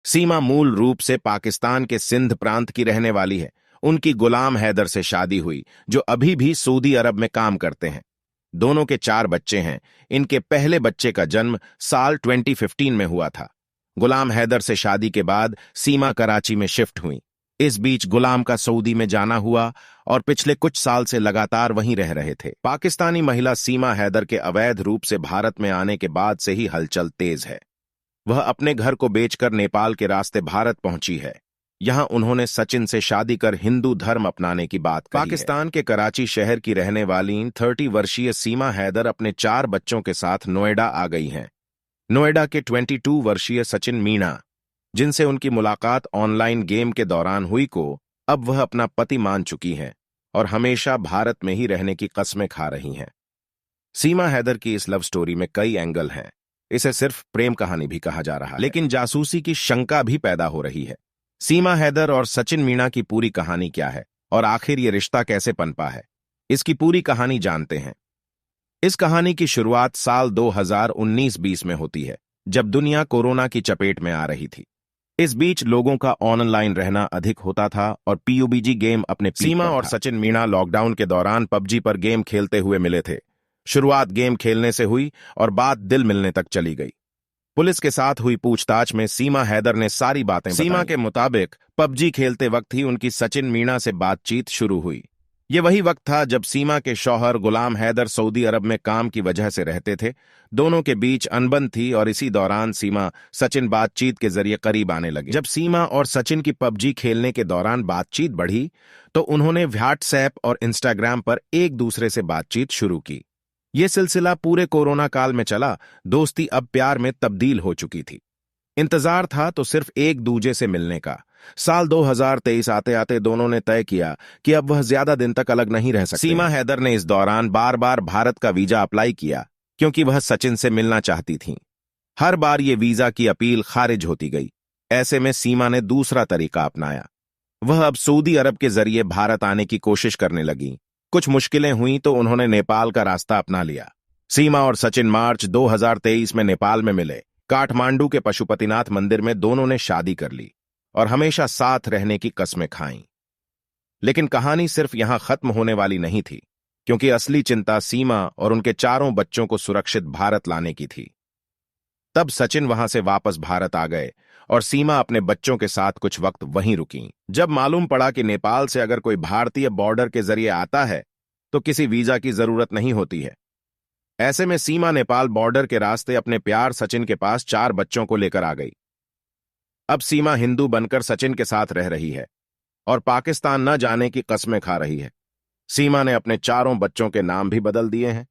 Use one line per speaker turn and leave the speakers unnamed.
सीमा मूल रूप से पाकिस्तान के सिंध प्रांत की रहने वाली है। उनकी गुलाम हैदर से शादी हुई, जो अभी भी सऊदी अरब में काम करते हैं। दोनों के 4 बच्चे हैं। इनके पहले बच्चे का जन्म साल 2015 में हुआ था। गुलाम हैदर से शादी के बाद सीमा कराची में शिफ्ट हुई। इस बीच गुलाम का सऊदी में जाना हुआ और पिछले कुछ साल से लगातार वहीं रह रहे थे। पाकिस्तानी महिला सीमा हैदर के अवैध रूप से भारत में आने के बाद से ही हलचल तेज है। वह अपने घर को बेचकर नेपाल के रास्ते भारत पहुंची है। यहां उन्होंने सचिन से शादी कर हिंदू धर्म अपनाने की बात कही है। पाकिस्तान के कराची शहर की रहने वाली 30 वर्षीय सीमा हैदर अपने 4 बच्चों के साथ नोएडा आ गई हैं। नोएडा के 22 वर्षीय सचिन मीणा, जिनसे उनकी मुलाकात ऑनलाइन गेम के दौरान हुई, को अब वह अपना पति मान चुकी हैं और हमेशा भारत में ही रहने की कस्में खा रही हैं। सीमा हैदर की इस लव स्टोरी में कई एंगल हैं। इसे सिर्फ प्रेम कहानी भी कहा जा रहा है, लेकिन जासूसी की शंका भी पैदा हो रही है। सीमा हैदर और सचिन मीणा की पूरी कहानी क्या है और आखिर ये रिश्ता कैसे पनपा है, इसकी पूरी कहानी जानते हैं। इस कहानी की शुरुआत साल 2019-20 में होती है, जब दुनिया कोरोना की चपेट में आ रही थी। इस बीच लोगों का ऑनलाइन रहना अधिक होता था और पीयूबीजी गेम अपने पीक पर था। सीमा और सचिन मीणा लॉकडाउन के दौरान पबजी पर गेम खेलते हुए मिले थे। शुरुआत गेम खेलने से हुई और बात दिल मिलने तक चली गई। पुलिस के साथ हुई पूछताछ में सीमा हैदर ने सारी बातें बताई। सीमा के मुताबिक पबजी खेलते वक्त ही उनकी सचिन मीणा से बातचीत शुरू हुई। ये वही वक्त था जब सीमा के शौहर गुलाम हैदर सऊदी अरब में काम की वजह से रहते थे। दोनों के बीच अनबन थी और इसी दौरान सीमा सचिन बातचीत के जरिए करीब आने लगे। जब सीमा और सचिन की पबजी खेलने के दौरान बातचीत बढ़ी तो उन्होंने व्हाट्सएप और इंस्टाग्राम पर एक दूसरे से बातचीत शुरू की। ये सिलसिला पूरे कोरोना काल में चला। दोस्ती अब प्यार में तब्दील हो चुकी थी। इंतजार था तो सिर्फ एक दूजे से मिलने का। साल 2023 आते आते दोनों ने तय किया कि अब वह ज्यादा दिन तक अलग नहीं रह सकते। सीमा हैदर ने इस दौरान बार बार भारत का वीजा अप्लाई किया, क्योंकि वह सचिन से मिलना चाहती थीं। हर बार ये वीजा की अपील खारिज होती गई। ऐसे में सीमा ने दूसरा तरीका अपनाया। वह अब सऊदी अरब के जरिए भारत आने की कोशिश करने लगी। कुछ मुश्किलें हुई तो उन्होंने नेपाल का रास्ता अपना लिया। सीमा और सचिन मार्च 2023 में नेपाल में मिले। काठमांडू के पशुपतिनाथ मंदिर में दोनों ने शादी कर ली और हमेशा साथ रहने की कस्में खाईं। लेकिन कहानी सिर्फ यहां खत्म होने वाली नहीं थी, क्योंकि असली चिंता सीमा और उनके 4 बच्चों को सुरक्षित भारत लाने की थी। तब सचिन वहां से वापस भारत आ गए और सीमा अपने बच्चों के साथ कुछ वक्त वहीं रुकीं। जब मालूम पड़ा कि नेपाल से अगर कोई भारतीय बॉर्डर के जरिए आता है तो किसी वीजा की जरूरत नहीं होती है। ऐसे में सीमा नेपाल बॉर्डर के रास्ते अपने प्यार सचिन के पास 4 बच्चों को लेकर आ गई। अब सीमा हिंदू बनकर सचिन के साथ रह रही है और पाकिस्तान न जाने की कस्में खा रही है। सीमा ने अपने 4 बच्चों के नाम भी बदल दिए हैं।